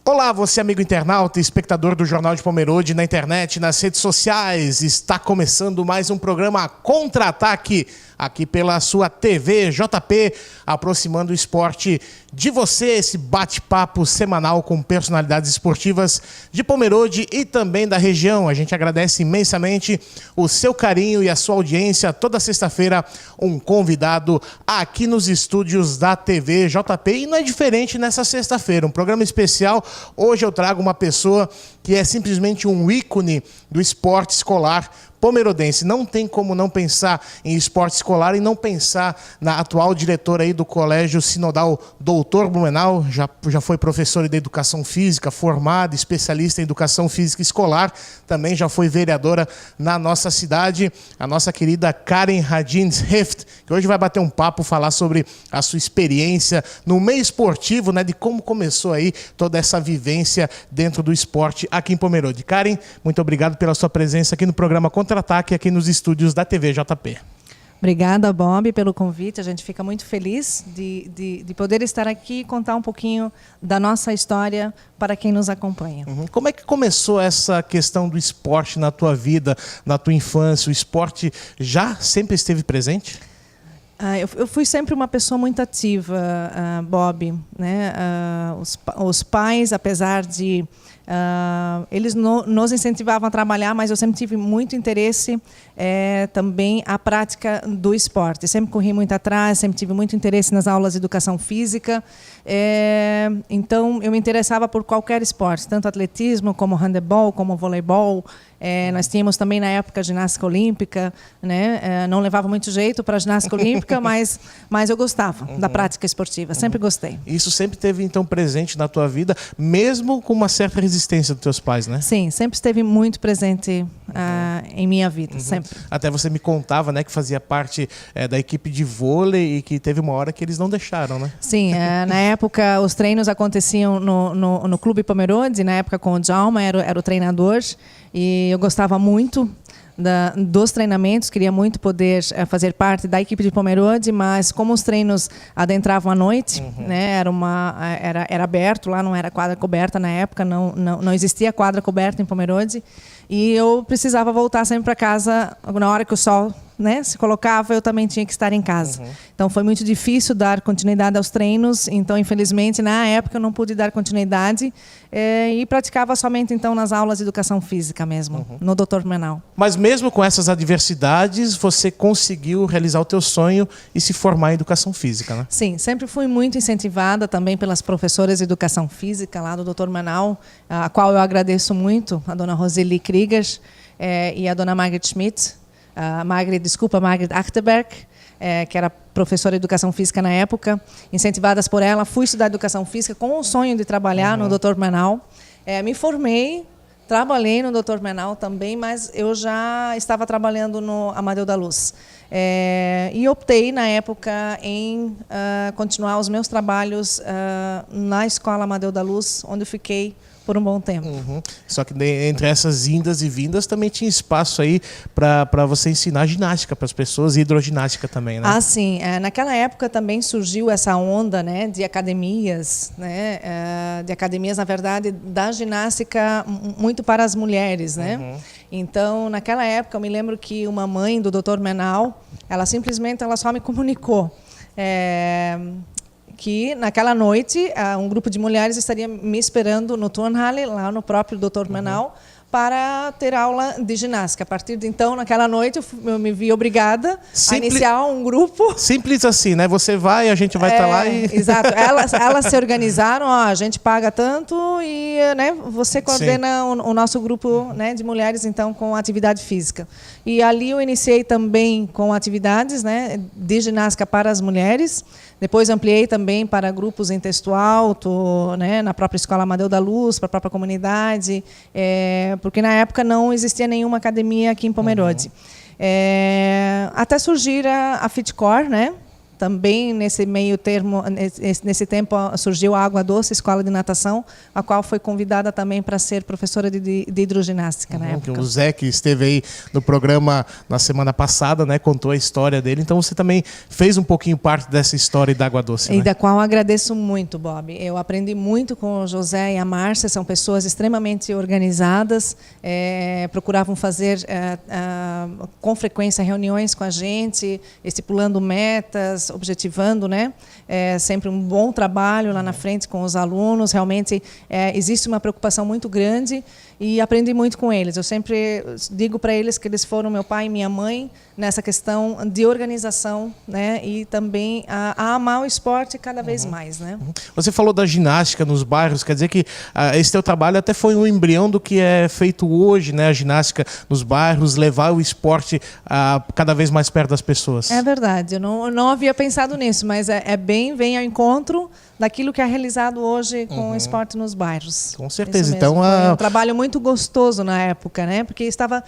Olá, você amigo internauta e espectador do Jornal de Pomerode na internet, nas redes sociais. Está começando mais um programa Contra-Ataque, aqui pela sua TV JP, aproximando o esporte de você, esse bate-papo semanal com personalidades esportivas de Pomerode e também da região. A gente agradece imensamente o seu carinho e a sua audiência. Toda sexta-feira, um convidado aqui nos estúdios da TV JP. E não é diferente nessa sexta-feira, um programa especial. Hoje eu trago uma pessoa que é simplesmente um ícone do esporte escolar pomerodense. Não tem como não pensar em esporte escolar e não pensar na atual diretora aí do Colégio Sinodal Doutor Blumenau. Já foi professora de educação física, formada, especialista em educação física escolar. Também já foi vereadora na nossa cidade. A nossa querida Karen Radins-Heft, que hoje vai bater um papo, falar sobre a sua experiência no meio esportivo, né, de como começou aí toda essa vivência dentro do esporte aqui em Pomerode. Karen, muito obrigado pela sua presença aqui no programa Contra-Ataque, aqui nos estúdios da TV JP. Obrigada, Bob, pelo convite. A gente fica muito feliz de poder estar aqui e contar um pouquinho da nossa história para quem nos acompanha. Como é que começou essa questão do esporte na tua vida, na tua infância? O esporte já sempre esteve presente? Eu fui sempre uma pessoa muito ativa, Bob, né? Os pais, apesar de... eles nos incentivavam a trabalhar, mas eu sempre tive muito interesse também a prática do esporte. Sempre corri muito atrás, sempre tive muito interesse nas aulas de educação física. Então, eu me interessava por qualquer esporte, tanto atletismo, como handebol, como voleibol. Nós tínhamos também, na época, ginástica olímpica, né? Não levava muito jeito para a ginástica olímpica, mas eu gostava da prática esportiva, sempre gostei. Isso sempre esteve, então, presente na tua vida, mesmo com uma certa resistência dos teus pais, né? Sim, sempre esteve muito presente em minha vida, sempre. Até você me contava, né, que fazia parte da equipe de vôlei e que teve uma hora que eles não deixaram, né? Sim, na época os treinos aconteciam no Clube Pomerode, na época com o Djalma, era o treinador, e eu gostava muito dos treinamentos, queria muito poder fazer parte da equipe de Pomerode, mas como os treinos adentravam à noite, né, era aberto lá, não era quadra coberta na época, não existia quadra coberta em Pomerode, e eu precisava voltar sempre para casa na hora que o sol, né, se colocava, eu também tinha que estar em casa. Então foi muito difícil dar continuidade aos treinos, então infelizmente na época eu não pude dar continuidade e praticava somente então nas aulas de educação física mesmo, no Dr. Blumenau. Mas mesmo com essas adversidades, você conseguiu realizar o teu sonho e se formar em educação física, né? Sim, sempre fui muito incentivada também pelas professoras de educação física lá do Dr. Blumenau, a qual eu agradeço muito, a dona Roseli Krieger e a dona Margret Schmidt. Margret Achterberg, que era professora de educação física na época, incentivadas por ela, fui estudar educação física com o sonho de trabalhar no Dr. Blumenau. Me formei, trabalhei no Dr. Blumenau também, mas eu já estava trabalhando no Amadeu da Luz. E optei, na época, em continuar os meus trabalhos na Escola Amadeu da Luz, onde eu fiquei por um bom tempo. Só que entre essas indas e vindas também tinha espaço aí para você ensinar ginástica para as pessoas e hidroginástica também, né? Sim. Naquela época também surgiu essa onda, né, de academias, né, na verdade, da ginástica muito para as mulheres, né? Então, naquela época, eu me lembro que uma mãe do Dr. Blumenau, ela só me comunicou que naquela noite um grupo de mulheres estaria me esperando no Turnhalle, lá no próprio Dr. Blumenau, para ter aula de ginástica. A partir de então, naquela noite, eu me vi obrigada a iniciar um grupo. Simples assim, né? Você vai, a gente vai estar lá e... Exato. Elas se organizaram, a gente paga tanto e, né, você coordena o nosso grupo, né, de mulheres, então, com atividade física. E ali eu iniciei também com atividades, né, de ginástica para as mulheres. Depois ampliei também para grupos em texto alto, né, na própria Escola Amadeu da Luz, para a própria comunidade, porque na época não existia nenhuma academia aqui em Pomerode. Até surgir a Fitcore, né, Também nesse meio termo, nesse tempo surgiu a Água Doce, escola de natação, a qual foi convidada também para ser professora de hidroginástica na época. O Zé, que esteve aí no programa na semana passada, né, contou a história dele. Então você também fez um pouquinho parte dessa história da Água Doce, E né? da qual eu agradeço muito, Bob. Eu aprendi muito com o José e a Márcia, são pessoas extremamente organizadas, procuravam fazer com frequência reuniões com a gente, estipulando metas, objetivando, né? Sempre um bom trabalho lá na frente com os alunos. Realmente existe uma preocupação muito grande e aprendi muito com eles. Eu sempre digo para eles que eles foram meu pai e minha mãe nessa questão de organização, né? E também a amar o esporte cada vez mais, né? Você falou da ginástica nos bairros, quer dizer que esse teu trabalho até foi um embrião do que é feito hoje, né? A ginástica nos bairros, levar o esporte cada vez mais perto das pessoas. É verdade, eu não havia pensado nisso, mas vem ao encontro daquilo que é realizado hoje com o esporte nos bairros. Com certeza. Então, Foi um trabalho muito gostoso na época, né? Porque estava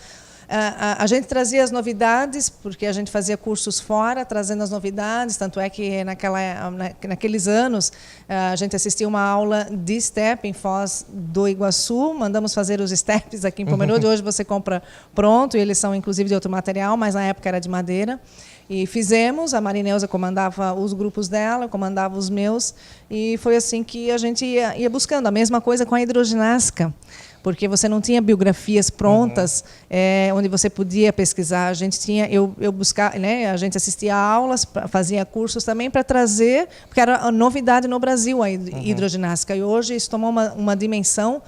a gente trazia as novidades, porque a gente fazia cursos fora, trazendo as novidades, tanto é que naqueles anos a gente assistia uma aula de step em Foz do Iguaçu, mandamos fazer os steps aqui em Pomerode, hoje você compra pronto, e eles são inclusive de outro material, mas na época era de madeira. E fizemos, a Marineuza comandava os grupos dela, eu comandava os meus, e foi assim que a gente ia buscando. A mesma coisa com a hidroginástica, porque você não tinha biografias prontas, onde você podia pesquisar. A gente tinha, eu buscar, né? A gente assistia a aulas, fazia cursos também para trazer, porque era novidade no Brasil a hidroginástica. E hoje isso tomou uma dimensão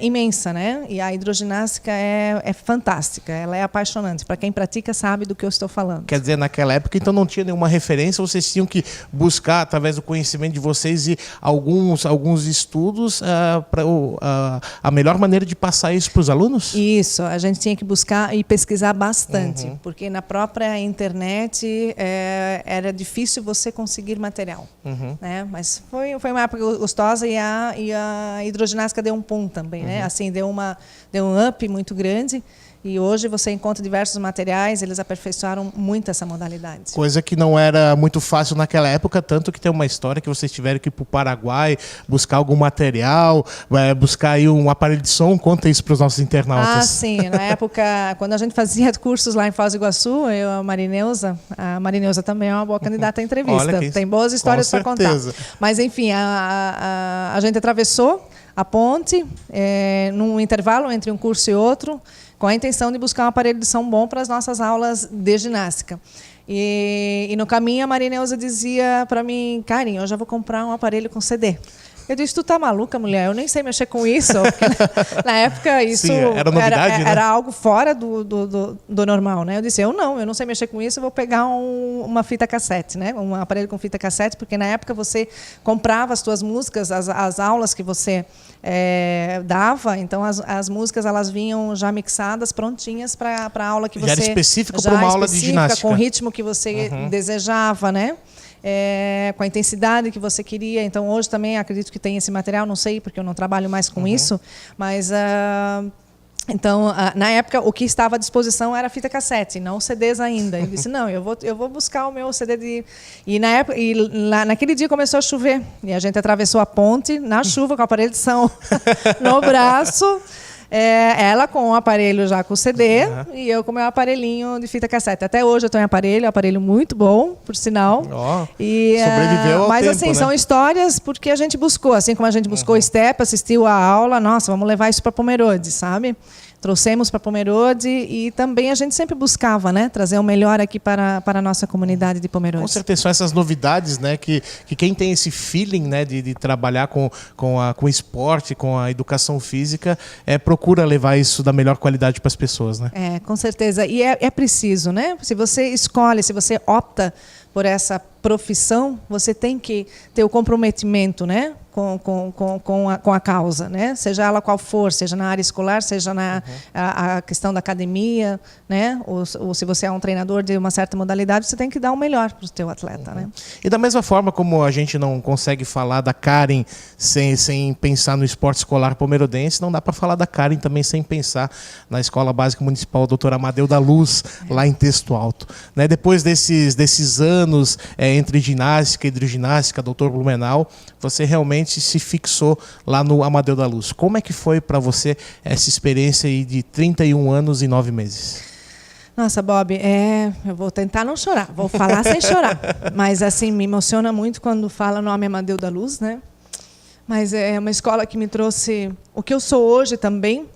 imensa, né? E a hidroginástica é fantástica, ela é apaixonante. Para quem pratica sabe do que eu estou falando. Quer dizer, naquela época, então não tinha nenhuma referência, vocês tinham que buscar, através do conhecimento de vocês, e alguns estudos para a melhor maneira de passar isso para os alunos? Isso, a gente tinha que buscar e pesquisar bastante, porque na própria internet era difícil você conseguir material. Né? Mas foi uma época gostosa e a hidroginástica deu um ponto também, né? Assim, deu um up muito grande. E hoje você encontra diversos materiais, eles aperfeiçoaram muito essa modalidade. Coisa que não era muito fácil naquela época, tanto que tem uma história que vocês tiveram que ir para o Paraguai, buscar algum material, buscar aí um aparelho de som. Conta isso para os nossos internautas. Ah, sim. Na época, quando a gente fazia cursos lá em Foz do Iguaçu, eu a Marineuza também é uma boa candidata à entrevista. Tem boas histórias para contar. Mas, enfim, a gente atravessou a ponte, num intervalo entre um curso e outro, com a intenção de buscar um aparelho de som bom para as nossas aulas de ginástica. E no caminho a Marineuza dizia para mim: Karen, eu já vou comprar um aparelho com CD. Eu disse: tu tá maluca, mulher? Eu nem sei mexer com isso. Porque na época isso era novidade, né? Era algo fora do normal, né? Eu disse: eu não sei mexer com isso, eu vou pegar uma fita cassete, né? Um aparelho com fita cassete, porque na época você comprava as suas músicas, as aulas que você dava, então as músicas elas vinham já mixadas, prontinhas para a aula que você... Já era específico para uma aula de ginástica. Com o ritmo que você desejava, né? Com a intensidade que você queria. Então, hoje também acredito que tem esse material, não sei, porque eu não trabalho mais com isso, mas... Então, na época, o que estava à disposição era fita cassete, não CDs ainda. Eu disse: não, eu vou buscar o meu CD E naquele dia começou a chover. E a gente atravessou a ponte na chuva com o aparelho de som no braço. Ela com o aparelho já com CD e eu com o meu aparelhinho de fita cassete. Até hoje eu tenho aparelho muito bom, por sinal. Sobreviveu ao mas tempo, assim, né? são histórias porque a gente buscou, assim como a gente buscou STEP, assistiu a aula, nossa, vamos levar isso para Pomerode, sabe? Trouxemos para Pomerode e também a gente sempre buscava, né, trazer o melhor aqui para a nossa comunidade de Pomerode. Com certeza, são essas novidades, né, que quem tem esse feeling, né, de trabalhar com o esporte, com a educação física, procura levar isso da melhor qualidade para as pessoas, né? Com certeza. E é preciso, né? Se você escolhe, se você opta por essa profissão, você tem que ter o comprometimento, né, com a causa, né? Seja ela qual for, seja na área escolar, seja a questão da academia, né? Ou se você é um treinador de uma certa modalidade, você tem que dar o melhor para o teu atleta, né? E da mesma forma como a gente não consegue falar da Karen sem pensar no esporte escolar pomerodense, não dá para falar da Karen também sem pensar na Escola Básica Municipal Dr. Amadeu da Luz, lá em Texto Alto. Né? Depois desses anos anos, entre ginástica e hidroginástica, Dr. Blumenau, você realmente se fixou lá no Amadeu da Luz. Como é que foi para você essa experiência aí de 31 anos e 9 meses? Nossa, Bob, eu vou tentar não chorar, vou falar sem chorar. Mas, assim, me emociona muito quando fala o nome Amadeu da Luz, né? Mas é uma escola que me trouxe o que eu sou hoje também.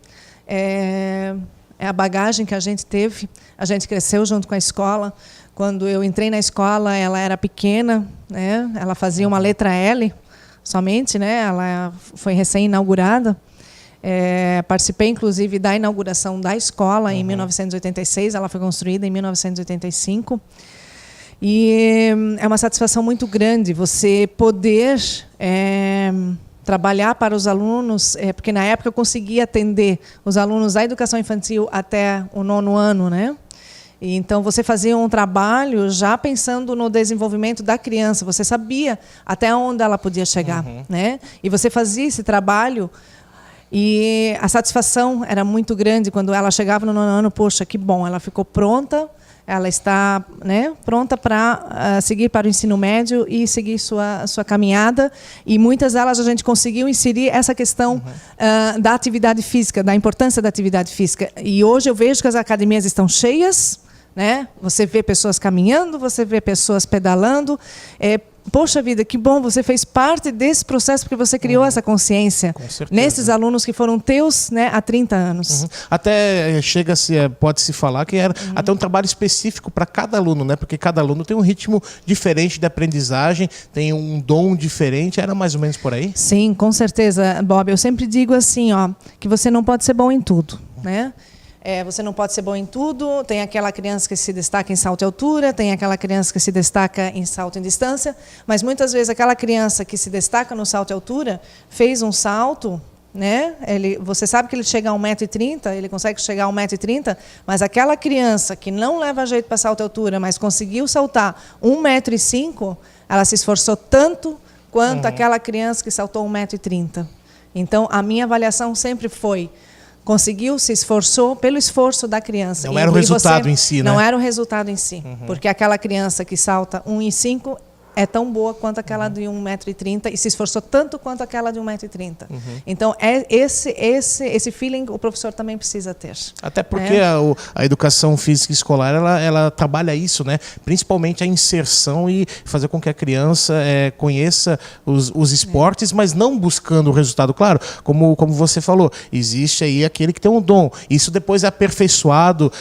É a bagagem que a gente teve. A gente cresceu junto com a escola. Quando eu entrei na escola, ela era pequena, né? Ela fazia uma letra L somente, né? Ela foi recém-inaugurada. Participei, inclusive, da inauguração da escola em 1986. Ela foi construída em 1985. E é uma satisfação muito grande você poder trabalhar para os alunos, porque na época eu conseguia atender os alunos da educação infantil até o 9º ano, né? E então você fazia um trabalho já pensando no desenvolvimento da criança. Você sabia até onde ela podia chegar, né? E você fazia esse trabalho. E a satisfação era muito grande quando ela chegava no 9º ano. Poxa, que bom, ela ficou pronta, ela está, né, pronta para seguir para o ensino médio e seguir sua caminhada. E muitas delas a gente conseguiu inserir essa questão da atividade física, da importância da atividade física. E hoje eu vejo que as academias estão cheias, né? Você vê pessoas caminhando, você vê pessoas pedalando. Poxa vida, que bom, você fez parte desse processo porque você criou essa consciência nesses alunos que foram teus, né, há 30 anos. Até pode-se falar que era até um trabalho específico para cada aluno, né? Porque cada aluno tem um ritmo diferente de aprendizagem, tem um dom diferente, era mais ou menos por aí? Sim, com certeza, Bob. Eu sempre digo assim, que você não pode ser bom em tudo, né? Você não pode ser bom em tudo. Tem aquela criança que se destaca em salto e altura, tem aquela criança que se destaca em salto em distância, mas muitas vezes aquela criança que se destaca no salto e altura fez um salto, né? Você sabe que ele chega a 1,30 m, ele consegue chegar a 1,30 m, mas aquela criança que não leva jeito para salto e altura, mas conseguiu saltar 1,5 m, ela se esforçou tanto quanto aquela criança que saltou 1,30 m. Então, a minha avaliação sempre foi: conseguiu, se esforçou pelo esforço da criança. Não era o resultado em si, né? Não era o resultado em si. Porque aquela criança que salta 1,5 m é tão boa quanto aquela de 1,30 m e se esforçou tanto quanto aquela de 1,30 m. Então, esse feeling o professor também precisa ter. Até porque a educação física escolar, ela trabalha isso, né? Principalmente a inserção e fazer com que a criança conheça os esportes, mas não buscando o resultado. Claro, como você falou, existe aí aquele que tem um dom. Isso depois é aperfeiçoado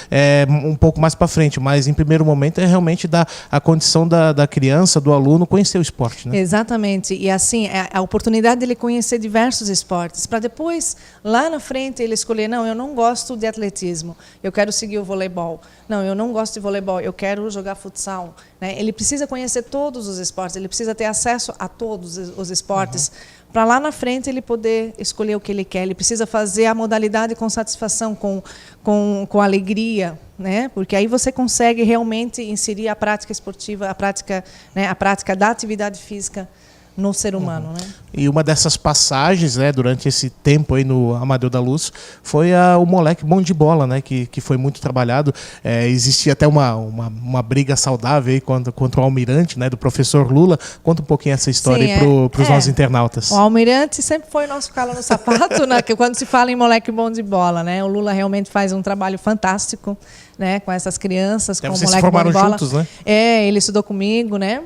um pouco mais para frente, mas em primeiro momento é realmente dar a condição da criança, do aluno, conhecer o esporte, né? Exatamente. E assim, a oportunidade dele conhecer diversos esportes, para depois, lá na frente, ele escolher: não, eu não gosto de atletismo, eu quero seguir o voleibol. Não, eu não gosto de voleibol, eu quero jogar futsal. Né? Ele precisa conhecer todos os esportes, ele precisa ter acesso a todos os esportes, para lá na frente ele poder escolher o que ele quer. Ele precisa fazer a modalidade com satisfação, com alegria, né? Porque aí você consegue realmente inserir a prática esportiva, a prática da atividade física no ser humano, né? E uma dessas passagens, né, durante esse tempo aí no Amadeu da Luz, foi o moleque bom de bola, né, que foi muito trabalhado. Existia até uma briga saudável aí contra o Almirante, né, do professor Lula. Conta um pouquinho essa história para os nossos internautas. O Almirante sempre foi o nosso calo no sapato, né, que quando se fala em moleque bom de bola, né? O Lula realmente faz um trabalho fantástico, né, com essas crianças, com o moleque bom de bola. Vocês se formaram juntos, né? Ele estudou comigo, né?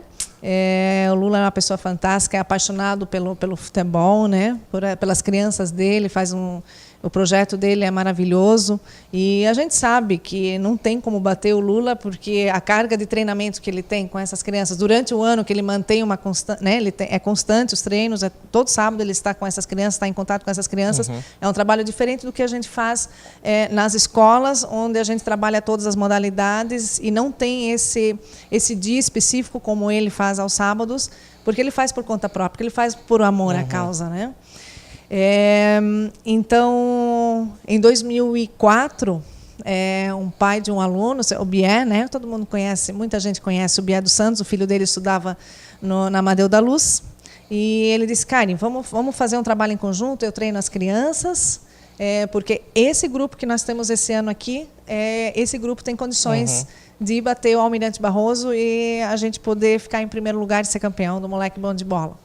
O Lula é uma pessoa fantástica, é apaixonado pelo futebol, né? Pelas crianças dele, o projeto dele é maravilhoso. E a gente sabe que não tem como bater o Lula, porque a carga de treinamento que ele tem com essas crianças, durante o ano que ele mantém uma constante, né? É constante os treinos, todo sábado ele está com essas crianças, está em contato com essas crianças. É um trabalho diferente do que a gente faz nas escolas, onde a gente trabalha todas as modalidades e não tem esse dia específico como ele faz aos sábados, porque ele faz por conta própria, porque ele faz por amor à causa, né? Então, em 2004, um pai de um aluno, o Bié, né? Todo mundo conhece, muita gente conhece o Bié dos Santos, o filho dele estudava na Amadeu da Luz, e ele disse: Karen, vamos fazer um trabalho em conjunto, eu treino as crianças porque esse grupo que nós temos esse ano aqui, esse grupo tem condições de bater o Almirante Barroso e a gente poder ficar em primeiro lugar e ser campeão do moleque bom de bola.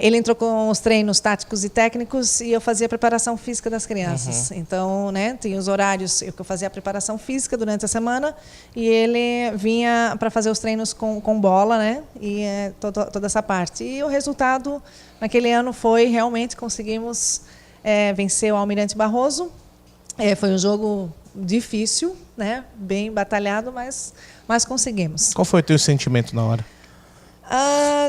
Ele entrou com os treinos táticos e técnicos e eu fazia a preparação física das crianças. Então, né, tinha os horários que eu fazia a preparação física durante a semana e ele vinha para fazer os treinos com bola, né, e toda essa parte. E o resultado naquele ano foi realmente conseguimos vencer o Almirante Barroso. Foi um jogo difícil, né, bem batalhado, mas conseguimos. Qual foi o teu sentimento na hora?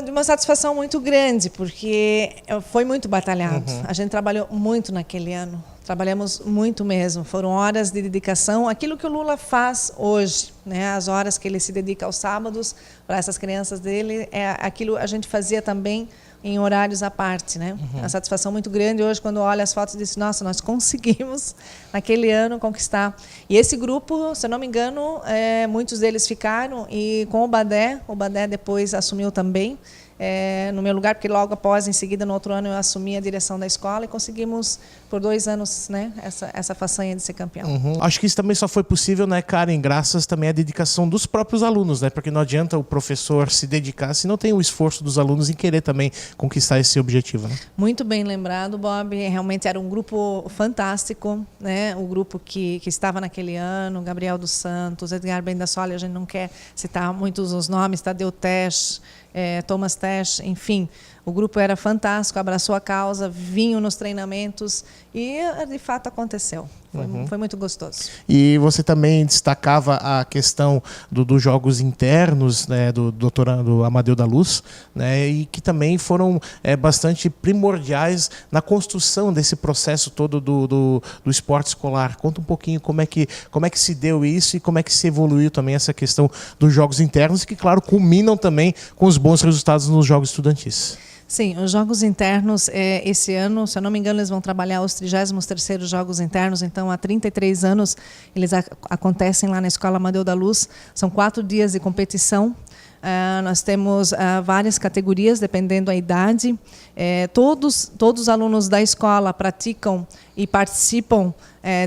De uma satisfação muito grande, porque foi muito batalhado. A gente trabalhou muito naquele ano, trabalhamos muito mesmo. Foram horas de dedicação, aquilo que o Lula faz hoje, né? As horas que ele se dedica aos sábados para essas crianças dele, aquilo a gente fazia também em horários à parte, né? Uma satisfação muito grande hoje quando olha as fotos e diz, nossa, nós conseguimos naquele ano conquistar. E esse grupo, se eu não me engano, muitos deles ficaram e com o Badé depois assumiu também no meu lugar, porque logo após, em seguida, no outro ano, eu assumi a direção da escola e conseguimos, por 2 anos, né, essa façanha de ser campeão. Acho que isso também só foi possível, né, Karen, graças também à dedicação dos próprios alunos, né, porque não adianta o professor se dedicar se não tem o esforço dos alunos em querer também conquistar esse objetivo, né? Muito bem lembrado, Bob. Realmente era um grupo fantástico, né, o grupo que estava naquele ano, Gabriel dos Santos, Edgar Bendassoli, a gente não quer citar muitos os nomes, Tadeu Tesch, Thomas Tesch, enfim, o grupo era fantástico, abraçou a causa, vinham nos treinamentos e, de fato, aconteceu. Foi muito gostoso. E você também destacava a questão dos jogos internos, né, do Amadeu da Luz, né, e que também foram bastante primordiais na construção desse processo todo do esporte escolar. Conta um pouquinho como é que se deu isso e como é que se evoluiu também essa questão dos jogos internos, que, claro, culminam também com os bons resultados nos jogos estudantis. Sim, os jogos internos, esse ano, se eu não me engano, eles vão trabalhar os 33º Jogos Internos, então há 33 anos eles acontecem lá na Escola Amadeu da Luz, são 4 dias de competição. Nós temos várias categorias, dependendo da idade. Todos os alunos da escola praticam e participam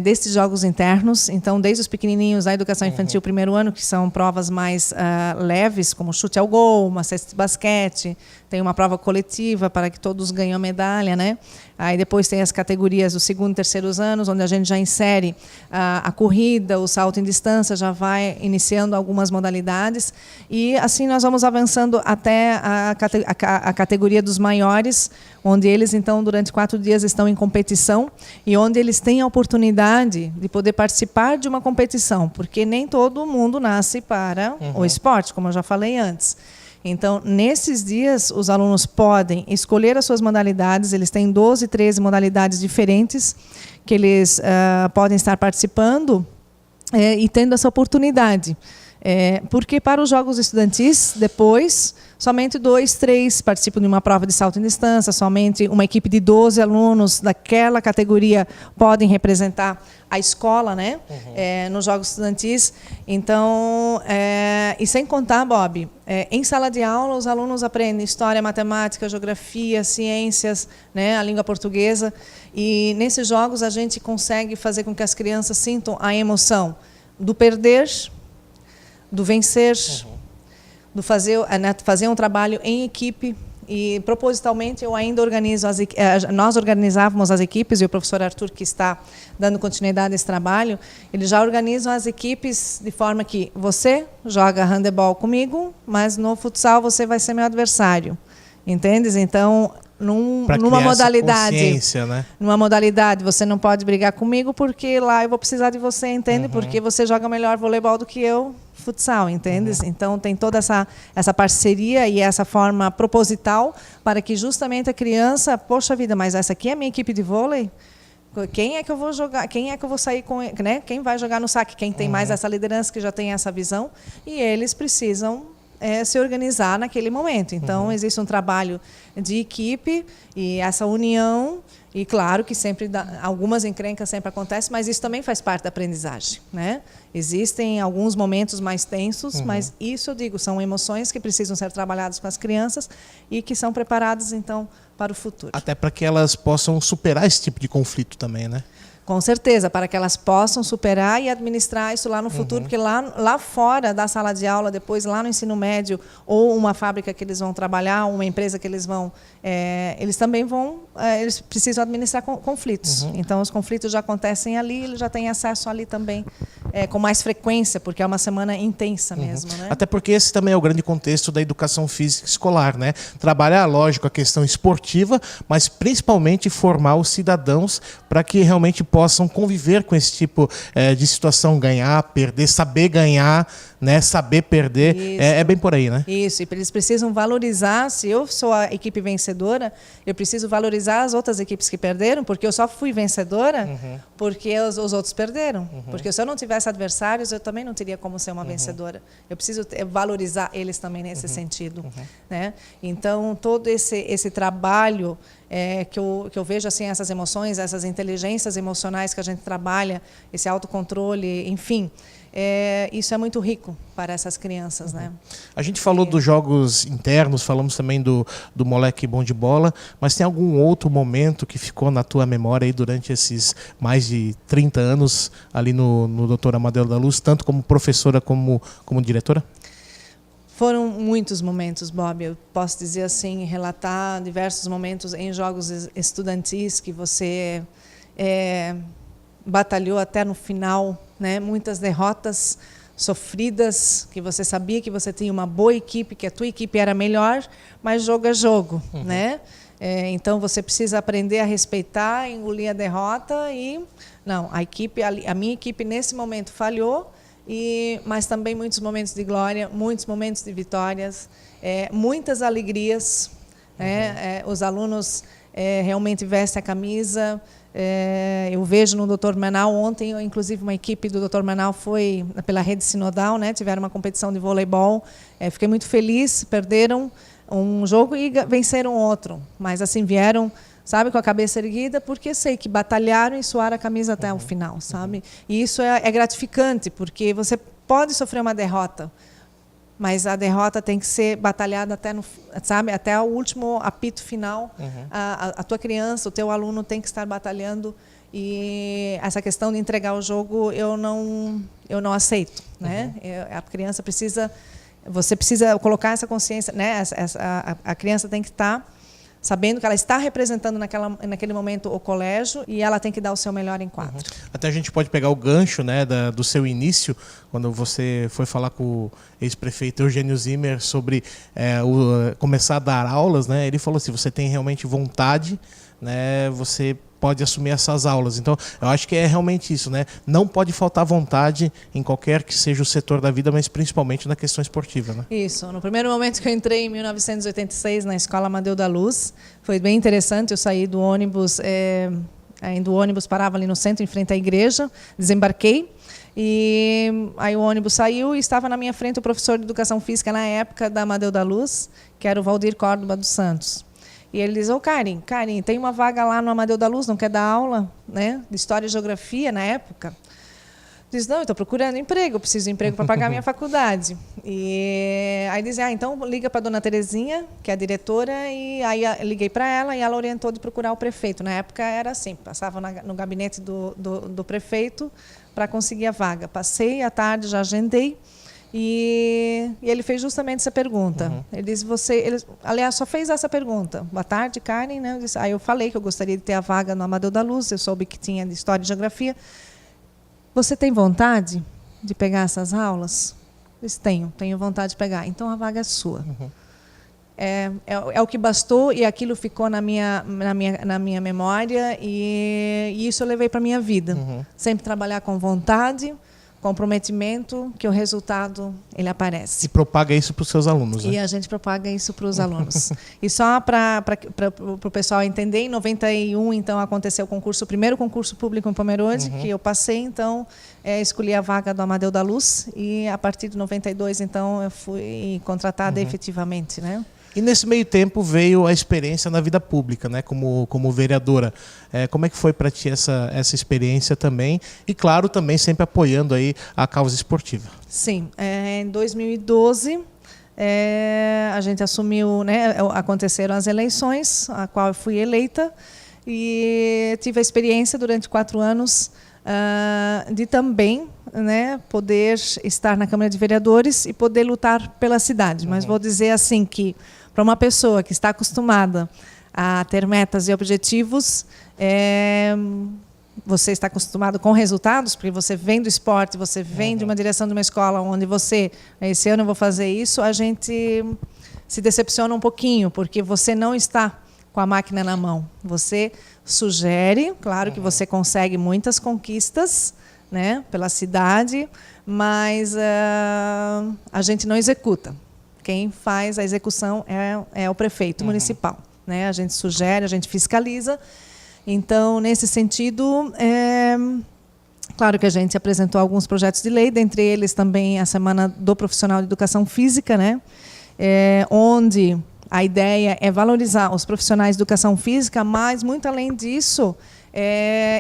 destes jogos internos. Então, desde os pequenininhos da educação infantil, primeiro ano, que são provas mais leves, como chute ao gol, uma cesta de basquete, tem uma prova coletiva para que todos ganhem a medalha, né? Aí depois tem as categorias dos 2º e 3º anos, onde a gente já insere a corrida, o salto em distância, já vai iniciando algumas modalidades. E assim nós vamos avançando até a categoria dos maiores, onde eles, então, durante 4 dias estão em competição e onde eles têm a oportunidade de poder participar de uma competição, porque nem todo mundo nasce para o esporte, como eu já falei antes. Então, nesses dias, os alunos podem escolher as suas modalidades, eles têm 12, 13 modalidades diferentes que eles podem estar participando e tendo essa oportunidade. Porque para os jogos estudantis, depois, somente 2, 3 participam de uma prova de salto em distância, somente uma equipe de 12 alunos daquela categoria podem representar a escola, né? Nos jogos estudantis. Então, e sem contar, Bob, em sala de aula os alunos aprendem história, matemática, geografia, ciências, né? A língua portuguesa. E nesses jogos a gente consegue fazer com que as crianças sintam a emoção do perder, do vencer, do fazer um trabalho em equipe. E propositalmente eu ainda organizo nós organizávamos as equipes, e o professor Arthur, que está dando continuidade a esse trabalho, eles já organizam as equipes de forma que você joga handebol comigo, mas no futsal você vai ser meu adversário, entendes? Então, numa modalidade, né? Numa modalidade você não pode brigar comigo porque lá eu vou precisar de você, entende? Porque você joga melhor voleibol do que eu futsal, entende? Então tem toda essa parceria e essa forma proposital para que justamente a criança, poxa vida, mas essa aqui é a minha equipe de vôlei? Quem é que eu vou jogar? Quem é que eu vou sair com, né? Quem vai jogar no saque? Quem tem mais essa liderança, que já tem essa visão? E eles precisam se organizar naquele momento. Então, existe um trabalho de equipe e essa união. E claro que sempre algumas encrencas sempre acontecem, mas isso também faz parte da aprendizagem, né? Existem alguns momentos mais tensos, mas isso eu digo, são emoções que precisam ser trabalhadas com as crianças e que são preparadas então para o futuro. Até para que elas possam superar esse tipo de conflito também, né? Com certeza, para que elas possam superar e administrar isso lá no futuro, porque lá fora da sala de aula, depois lá no ensino médio, ou uma fábrica que eles vão trabalhar, uma empresa que eles vão, eles também vão, eles precisam administrar conflitos. Então, os conflitos já acontecem ali, eles já têm acesso ali também com mais frequência, porque é uma semana intensa mesmo. Né? Até porque esse também é o grande contexto da educação física escolar, né? Trabalhar, lógico, a questão esportiva, mas principalmente formar os cidadãos para que realmente possam conviver com esse tipo de situação, ganhar, perder, saber ganhar, né, saber perder, é bem por aí, né? Isso, e eles precisam valorizar, se eu sou a equipe vencedora, eu preciso valorizar as outras equipes que perderam, porque eu só fui vencedora porque os outros perderam. Porque se eu não tivesse adversários, eu também não teria como ser uma vencedora. Eu preciso valorizar eles também nesse sentido. Né? Então, todo esse trabalho que eu vejo assim, essas emoções, essas inteligências emocionais que a gente trabalha, esse autocontrole, enfim, isso é muito rico para essas crianças. Né? A gente falou dos jogos internos, falamos também do moleque bom de bola, mas tem algum outro momento que ficou na tua memória aí durante esses mais de 30 anos ali no Dr. Amadeu da Luz, tanto como professora como diretora? Foram muitos momentos, Bob. Eu posso dizer assim, relatar diversos momentos em jogos estudantis que você batalhou até no final, né? Muitas derrotas sofridas, que você sabia que você tinha uma boa equipe, que a tua equipe era melhor, mas jogo é jogo, né? Então você precisa aprender a respeitar, engolir a derrota e não, a minha equipe nesse momento falhou. Mas também muitos momentos de glória, muitos momentos de vitórias, muitas alegrias. Os alunos realmente vestem a camisa. Eu vejo no Dr. Menal, ontem, inclusive, uma equipe do Dr. Menal foi pela rede sinodal, né, tiveram uma competição de voleibol. Fiquei muito feliz, perderam um jogo e venceram outro. Mas assim vieram, sabe, com a cabeça erguida, porque sei que batalharam e suaram a camisa até o final, sabe? E isso é gratificante, porque você pode sofrer uma derrota, mas a derrota tem que ser batalhada até o último apito final. A tua criança, o teu aluno tem que estar batalhando, e essa questão de entregar o jogo eu não aceito, né? A criança você precisa colocar essa consciência, né? A criança tem que estar sabendo que ela está representando naquele momento o colégio e ela tem que dar o seu melhor em quadro. Até a gente pode pegar o gancho, né, do seu início, quando você foi falar com o ex-prefeito Eugênio Zimmer sobre começar a dar aulas, né? Ele falou assim, você tem realmente vontade, né, você pode assumir essas aulas. Então, eu acho que é realmente isso, né? Não pode faltar vontade em qualquer que seja o setor da vida, mas principalmente na questão esportiva, né? Isso. No primeiro momento que eu entrei, em 1986, na Escola Amadeu da Luz, foi bem interessante. Eu saí do ônibus, o ônibus parava ali no centro, em frente à igreja, desembarquei, e aí o ônibus saiu e estava na minha frente o professor de Educação Física, na época da Amadeu da Luz, que era o Valdir Córdoba dos Santos. E ele diz, Karen, tem uma vaga lá no Amadeu da Luz, não quer dar aula, né, de História e Geografia na época? Diz, não, eu estou procurando emprego, eu preciso de emprego para pagar a minha faculdade. E aí diz, então liga para a dona Terezinha, que é a diretora, e aí liguei para ela e ela orientou de procurar o prefeito. Na época era assim, passava no gabinete do prefeito para conseguir a vaga. Passei à tarde, já agendei, e ele fez justamente essa pergunta. Ele disse, aliás, só fez essa pergunta. Boa tarde, Karen. Né? Aí eu falei que eu gostaria de ter a vaga no Amadeu da Luz, eu soube que tinha de História e Geografia. Você tem vontade de pegar essas aulas? Eu disse, tenho vontade de pegar. Então a vaga é sua. É o que bastou e aquilo ficou na minha memória e isso eu levei para a minha vida. Sempre trabalhar com vontade, comprometimento, que o resultado ele aparece. E propaga isso para os seus alunos, né? E a gente propaga isso para os alunos. E só para o pessoal entender, em 91, então, aconteceu o primeiro concurso público em Pomerode, que eu passei, então, escolhi a vaga do Amadeu da Luz, e a partir de 92, então, eu fui contratada efetivamente, né? E nesse meio tempo veio a experiência na vida pública, né, como vereadora. Como é que foi para ti essa experiência também? E claro, também sempre apoiando aí a causa esportiva. Sim, em 2012 a gente assumiu, né, aconteceram as eleições, a qual eu fui eleita, e tive a experiência durante 4 anos de também, né, poder estar na Câmara de Vereadores e poder lutar pela cidade. Mas vou dizer assim que, para uma pessoa que está acostumada a ter metas e objetivos, você está acostumado com resultados, porque você vem do esporte, você vem de uma direção de uma escola onde você, esse ano eu vou fazer isso, a gente se decepciona um pouquinho, porque você não está com a máquina na mão. Você sugere, claro que você consegue muitas conquistas, né, pela cidade, mas a gente não executa. Quem faz a execução é o prefeito municipal, né? A gente sugere, a gente fiscaliza. Então, nesse sentido, claro que a gente apresentou alguns projetos de lei, dentre eles também a Semana do Profissional de Educação Física, né? Onde a ideia é valorizar os profissionais de educação física, mas, muito além disso,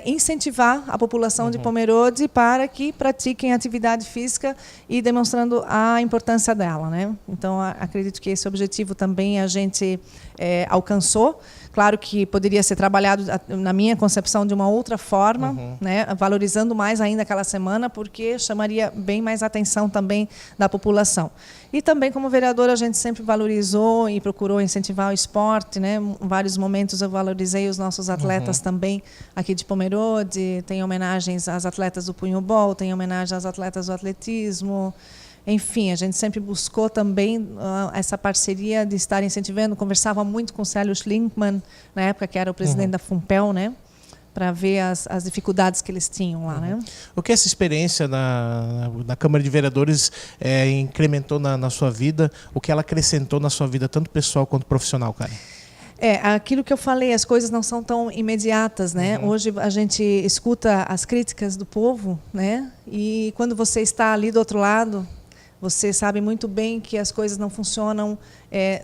incentivar a população de Pomerode para que pratiquem atividade física e demonstrando a importância dela, né? Então, acredito que esse objetivo também a gente alcançou. Claro que poderia ser trabalhado, na minha concepção, de uma outra forma, né? Valorizando mais ainda aquela semana, porque chamaria bem mais atenção também da população. E também, como vereadora, a gente sempre valorizou e procurou incentivar o esporte, né? Em vários momentos eu valorizei os nossos atletas também aqui de Pomerode, tem homenagens às atletas do punhobol, tem homenagem às atletas do atletismo. Enfim, a gente sempre buscou também essa parceria de estar incentivando. Conversava muito com o Célio Schlinkmann, na época que era o presidente da FUNPEL, né, para ver as dificuldades que eles tinham lá. Né? O que essa experiência na Câmara de Vereadores incrementou na sua vida? O que ela acrescentou na sua vida, tanto pessoal quanto profissional, cara? Aquilo que eu falei, as coisas não são tão imediatas, né? Hoje a gente escuta as críticas do povo, né? E quando você está ali do outro lado, você sabe muito bem que as coisas não funcionam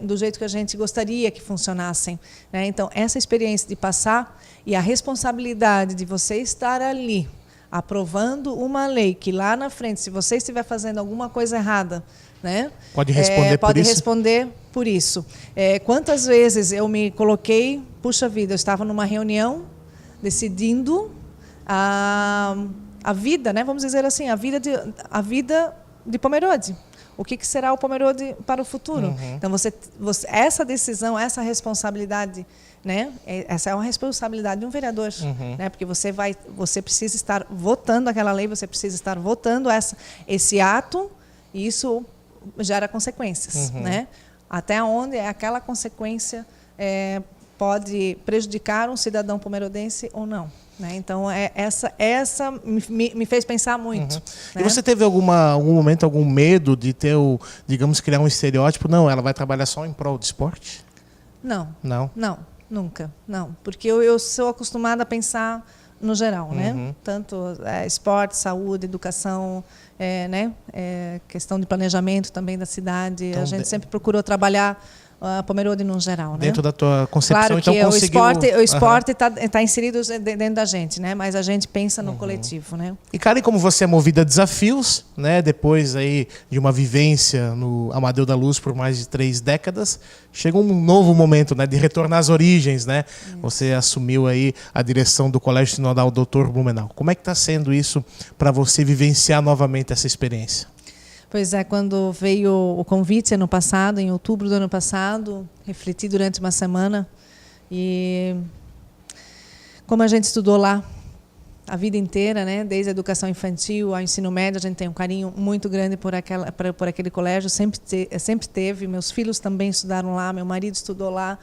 do jeito que a gente gostaria que funcionassem, né? Então, essa experiência de passar e a responsabilidade de você estar ali, aprovando uma lei que lá na frente, se você estiver fazendo alguma coisa errada, né, pode responder por isso? Responder por isso. Quantas vezes eu me coloquei, puxa vida, eu estava numa reunião decidindo a vida, né, vamos dizer assim, a vida de Pomerode. O que será o Pomerode para o futuro? Então, essa decisão, essa responsabilidade, né? Essa é uma responsabilidade de um vereador, né? Porque você precisa estar votando aquela lei, você precisa estar votando esse ato, e isso gera consequências, né? Até onde aquela consequência pode prejudicar um cidadão pomerodense ou não. Né? Então, essa me fez pensar muito. Né? E você teve algum momento, algum medo de ter, digamos, criar um estereótipo? Não, ela vai trabalhar só em prol do esporte? Não. Não? Não, nunca. Não. Porque eu sou acostumada a pensar no geral, né? Tanto esporte, saúde, educação, né? Questão de planejamento também da cidade. Então, a gente sempre procurou trabalhar a Pomerode no geral, dentro né? da tua concepção, claro então que conseguiu... o esporte está inserido dentro da gente, né? Mas a gente pensa no coletivo, né? E, Karen, como você é movida a desafios, né? Depois aí de uma vivência no Amadeu da Luz por mais de 3 décadas, chega um novo momento, né? De retornar às origens, né? Você assumiu aí a direção do Colégio Sinodal Dr. Blumenau. Como é que está sendo isso para você vivenciar novamente essa experiência? Pois é, quando veio o convite ano passado, em outubro do ano passado, refleti durante uma semana, e como a gente estudou lá a vida inteira, né, desde a educação infantil ao ensino médio, a gente tem um carinho muito grande por aquele colégio, sempre teve, meus filhos também estudaram lá, meu marido estudou lá,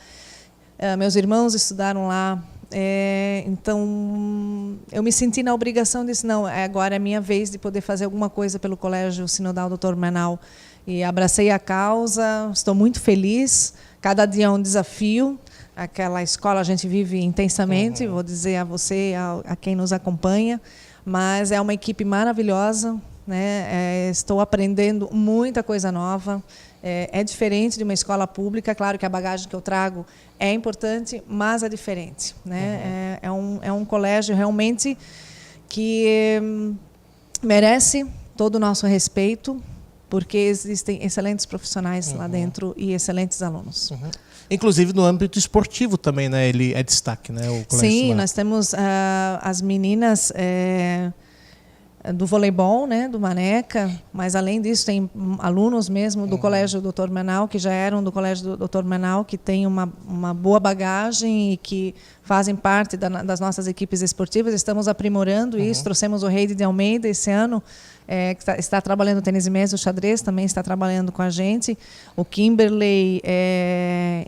meus irmãos estudaram lá, Então, eu me senti na obrigação de dizer, não, agora é a minha vez de poder fazer alguma coisa pelo Colégio Sinodal Dr. Blumenau. E abracei a causa, estou muito feliz. Cada dia é um desafio. Aquela escola a gente vive intensamente, vou dizer a você, a quem nos acompanha, mas é uma equipe maravilhosa, né? Estou aprendendo muita coisa nova. É diferente de uma escola pública, claro que a bagagem que eu trago é importante, mas é diferente, né? É um colégio realmente que merece todo o nosso respeito, porque existem excelentes profissionais lá dentro e excelentes alunos. Inclusive no âmbito esportivo também, né? Ele é destaque, né? O colégio. Sim, nós temos as meninas do voleibol, né, do Maneca, mas além disso tem alunos mesmo do Colégio Dr. Blumenau, que já eram do Colégio Dr. Blumenau, que têm uma boa bagagem e que fazem parte das nossas equipes esportivas. Estamos aprimorando isso, trouxemos o Reide de Almeida esse ano, que está trabalhando no tênis de mesa, o xadrez também está trabalhando com a gente. O Kimberley,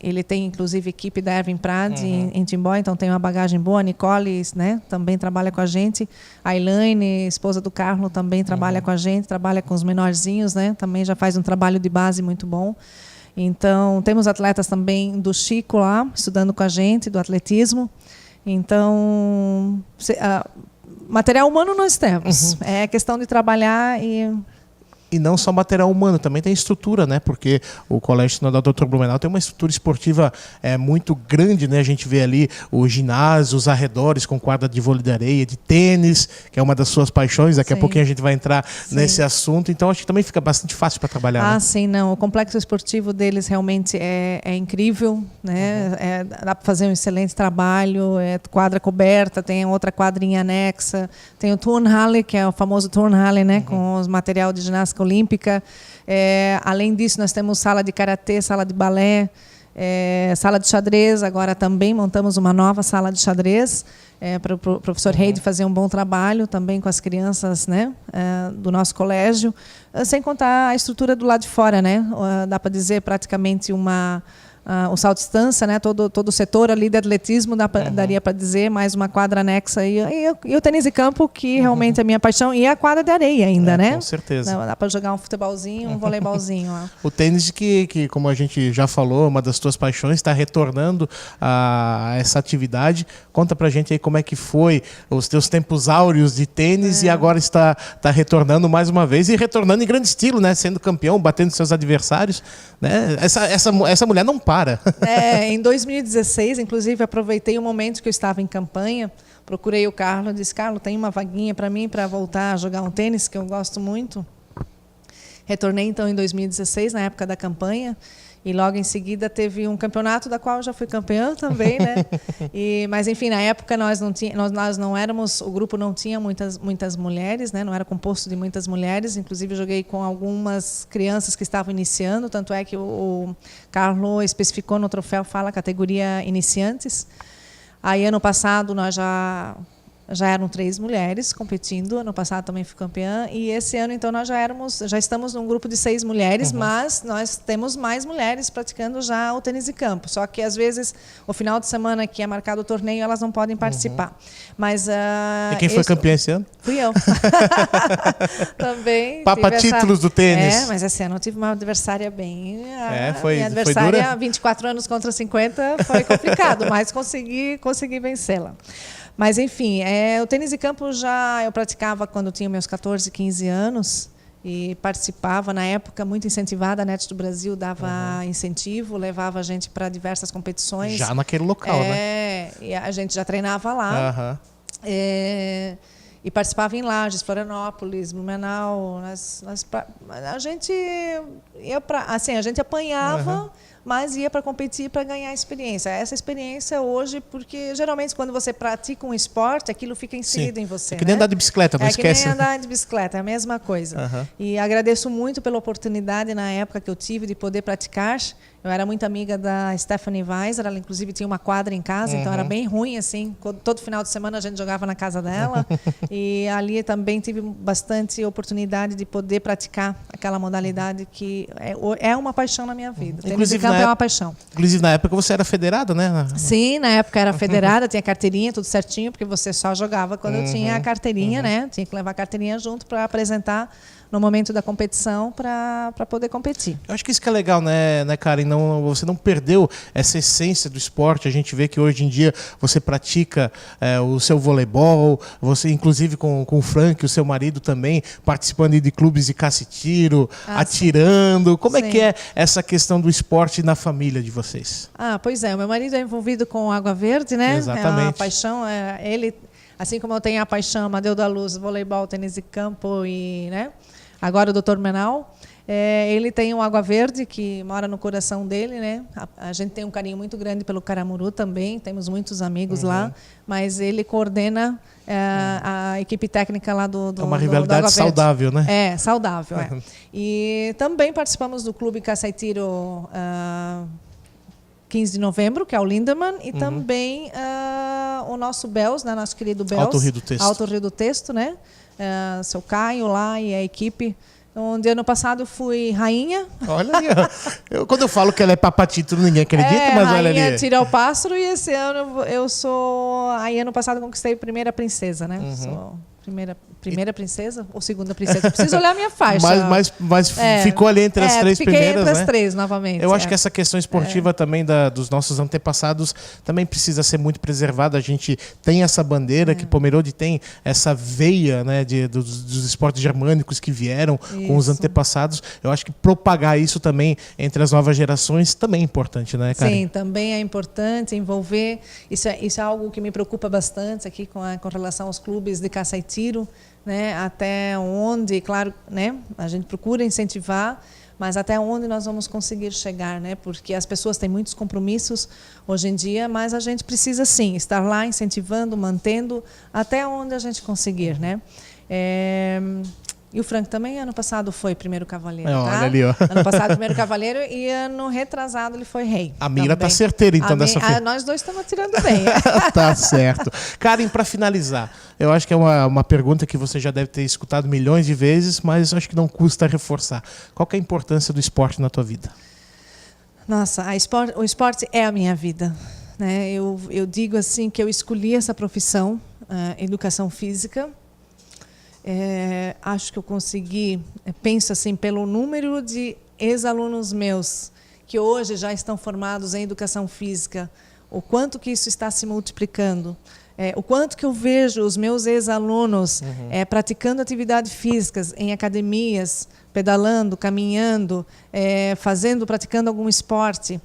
ele tem inclusive equipe da Erwin Prade em Timbó, então tem uma bagagem boa. A Nicole, né, também trabalha com a gente. A Elaine, esposa do Carlos, também trabalha com a gente, trabalha com os menorzinhos, né, também já faz um trabalho de base muito bom. Então, temos atletas também do Chico lá, estudando com a gente, do atletismo. Então, material humano nós temos. É questão de trabalhar E não só material humano, também tem estrutura, né? Porque o Colégio Sinodal Dr. Blumenau tem uma estrutura esportiva muito grande, né? A gente vê ali o ginásio, os arredores com quadra de vôlei de areia, de tênis, que é uma das suas paixões. Daqui a pouquinho a gente vai entrar nesse assunto. Então, acho que também fica bastante fácil para trabalhar. Ah, né? sim, não. O complexo esportivo deles realmente é incrível, né? Dá para fazer um excelente trabalho. Quadra coberta, tem outra quadrinha anexa. Tem o Turnhalle, que é o famoso Turnhalle, né? Com os material de ginástica olímpica. Além disso, nós temos sala de karatê, sala de balé, sala de xadrez. Agora também montamos uma nova sala de xadrez para o professor Reide fazer um bom trabalho também com as crianças, né, do nosso colégio. Sem contar a estrutura do lado de fora, né? Dá para dizer praticamente o salto de distância, né? Todo o setor ali de atletismo daria para dizer, mais uma quadra anexa e o tênis de campo, que realmente é a minha paixão, e a quadra de areia ainda, né? Com certeza. Dá para jogar um futebolzinho, um voleibolzinho. O tênis que, como a gente já falou, uma das tuas paixões, está retornando a essa atividade. Conta pra gente aí como é que foi os teus tempos áureos de tênis e agora está retornando mais uma vez e retornando em grande estilo, né? Sendo campeão, batendo seus adversários, né? Essa mulher não para. Em 2016, inclusive, aproveitei o momento que eu estava em campanha, procurei o Carlos e disse: Carlos, tem uma vaguinha para mim para voltar a jogar um tênis, que eu gosto muito. Retornei, então, em 2016, na época da campanha, e logo em seguida teve um campeonato da qual eu já fui campeã também, né? Mas, enfim, na época nós não éramos, o grupo não tinha muitas mulheres, né? Não era composto de muitas mulheres, inclusive joguei com algumas crianças que estavam iniciando, tanto é que o Carlos especificou no troféu, fala categoria iniciantes. Aí, ano passado, nós já eram 3 mulheres competindo. Ano passado também fui campeã. E esse ano, então, nós já estamos num grupo de 6 mulheres, mas nós temos mais mulheres praticando já o tênis de campo. Só que, às vezes, o final de semana que é marcado o torneio, elas não podem participar. Mas, e quem foi campeã esse ano? Fui eu. Também. Papa títulos do tênis. Mas esse ano eu tive uma adversária bem... Minha adversária, foi 24 anos contra 50, foi complicado, mas consegui vencê-la. Mas, enfim, o tênis de campo eu praticava quando eu tinha meus 14, 15 anos e participava, na época, muito incentivada. A NET do Brasil dava incentivo, levava a gente para diversas competições. Já naquele local, né? E a gente já treinava lá. E participava em Lages, Florianópolis, Blumenau. A gente a gente apanhava, mas ia para competir, para ganhar experiência. Essa experiência hoje, porque geralmente quando você pratica um esporte, aquilo fica inserido em você. É que nem andar de bicicleta, não esquece. É que nem andar de bicicleta, é a mesma coisa. E agradeço muito pela oportunidade na época que eu tive de poder praticar Eu era muito amiga da Stephanie Weiser, ela inclusive tinha uma quadra em casa, então era bem ruim, assim. Todo final de semana a gente jogava na casa dela. E ali também tive bastante oportunidade de poder praticar aquela modalidade que é uma paixão na minha vida. Tênis de campo é uma paixão. Inclusive, na época você era federada, né? Sim, na época era federada, tinha carteirinha, tudo certinho, porque você só jogava quando eu tinha a carteirinha, né? Tinha que levar a carteirinha junto para apresentar no momento da competição para poder competir. Eu acho que isso que é legal, né, Karen? Você não perdeu essa essência do esporte. A gente vê que hoje em dia você pratica o seu voleibol, você inclusive com o Frank, o seu marido também, participando de clubes de caça e tiro, atirando. Como é que é essa questão do esporte na família de vocês? Pois é, o meu marido é envolvido com Água Verde, né? Exatamente. É uma paixão, ele, assim como eu tenho a paixão, Amadeu da Luz, voleibol, tênis de campo e, né? Agora o Dr. Menal, ele tem um Água Verde que mora no coração dele, né? A gente tem um carinho muito grande pelo Caramuru também, temos muitos amigos lá, mas ele coordena a equipe técnica lá do É uma rivalidade saudável, né? É, saudável, E também participamos do Clube Caça e Tiro 15 de novembro, que é o Lindemann, e também o nosso Bells, né? Nosso querido Bells. Alto Rio do Texto. Alto Rio do Texto, né? Seu Caio lá e a equipe, onde ano passado fui rainha. Olha aí, quando eu falo que ela é papatítulo, ninguém acredita, mas olha ali. Rainha tira o pássaro, e esse ano eu sou... Aí ano passado conquistei primeira princesa, né? Sou primeira princesa ou segunda princesa? Preciso olhar a minha faixa. Mas ficou ali entre as três primeiras, fiquei entre as né? três novamente. Eu acho que essa questão esportiva também dos nossos antepassados também precisa ser muito preservada. A gente tem essa bandeira, que Pomerode tem essa veia, né, dos esportes germânicos que vieram com os antepassados. Eu acho que propagar isso também entre as novas gerações também é importante, né, Karen? Sim, também é importante envolver. Isso é algo que me preocupa bastante aqui com relação aos clubes de caça e tiro, né? Até onde, claro, né? A gente procura incentivar, mas até onde nós vamos conseguir chegar, né? Porque as pessoas têm muitos compromissos hoje em dia, mas a gente precisa sim estar lá incentivando, mantendo até onde a gente conseguir, né? E o Frank também, ano passado, foi primeiro cavaleiro, tá? Olha ali, ó. Ano passado, primeiro cavaleiro, e ano retrasado ele foi rei. A mira tá certeira, então, dessa vez. Nós dois estamos tirando bem. Tá certo. Karen, para finalizar, eu acho que é uma pergunta que você já deve ter escutado milhões de vezes, mas acho que não custa reforçar. Qual que é a importância do esporte na tua vida? Nossa, o esporte é a minha vida, né? Eu digo assim que eu escolhi essa profissão, educação física. Acho que eu consegui, penso assim, pelo número de ex-alunos meus que hoje já estão formados em educação física, o quanto que isso está se multiplicando, o quanto que eu vejo os meus ex-alunos praticando atividades físicas em academias, pedalando, caminhando, praticando algum esporte.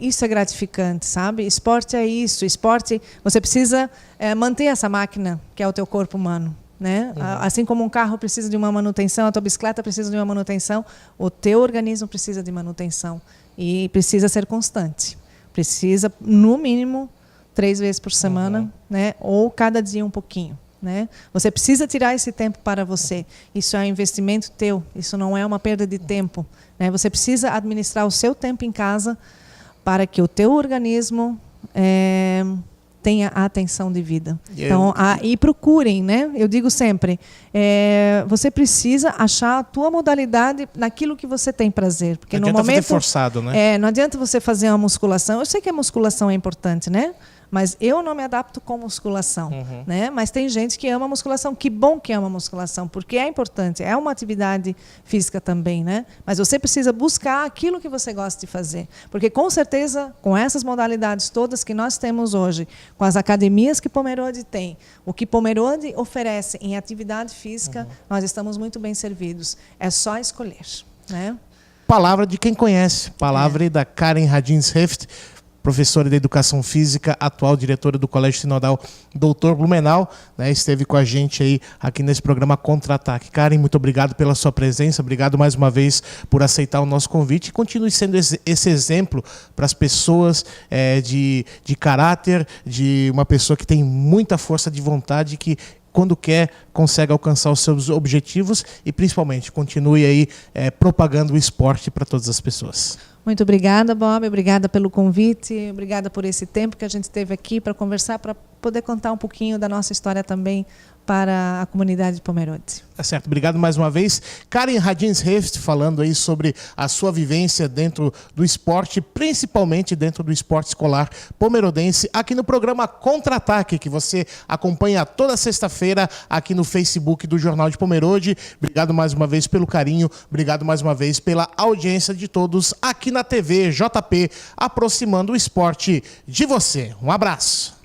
Isso é gratificante, sabe? Esporte é isso. Esporte, você precisa manter essa máquina que é o teu corpo humano. Né? Assim como um carro precisa de uma manutenção, a tua bicicleta precisa de uma manutenção, o teu organismo precisa de manutenção e precisa ser constante. Precisa, no mínimo, 3 vezes por semana, né? Ou cada dia um pouquinho. Né? Você precisa tirar esse tempo para você. Isso é um investimento teu, isso não é uma perda de tempo. Né? Você precisa administrar o seu tempo em casa para que o teu organismo tenha a atenção devida. Então, e procurem, né? Eu digo sempre, você precisa achar a tua modalidade naquilo que você tem prazer. Porque não adianta fazer forçado, né? Não adianta você fazer uma musculação. Eu sei que a musculação é importante, né? Mas eu não me adapto com musculação, né? Mas tem gente que ama musculação. Que bom que ama musculação, porque é importante. É uma atividade física também, né? Mas você precisa buscar aquilo que você gosta de fazer. Porque, com certeza, com essas modalidades todas que nós temos hoje, com as academias que Pomerode tem, o que Pomerode oferece em atividade física, nós estamos muito bem servidos. É só escolher, né? Palavra de quem conhece. Palavra da Karen Radins-Heft, professora de Educação Física, atual diretora do Colégio Sinodal Dr. Blumenau, né, esteve com a gente aí aqui nesse programa Contra-Ataque. Karen, muito obrigado pela sua presença, obrigado mais uma vez por aceitar o nosso convite e continue sendo esse exemplo para as pessoas de caráter, de uma pessoa que tem muita força de vontade, que quando quer, consegue alcançar os seus objetivos e, principalmente, continue aí propagando o esporte para todas as pessoas. Muito obrigada, Bob. Obrigada pelo convite. Obrigada por esse tempo que a gente teve aqui para conversar, para poder contar um pouquinho da nossa história também para a comunidade de Pomerode. Tá certo, obrigado mais uma vez. Karen Radins-Heft falando aí sobre a sua vivência dentro do esporte, principalmente dentro do esporte escolar pomerodense, aqui no programa Contra-Ataque, que você acompanha toda sexta-feira aqui no Facebook do Jornal de Pomerode. Obrigado mais uma vez pelo carinho, obrigado mais uma vez pela audiência de todos aqui na TV JP, aproximando o esporte de você. Um abraço.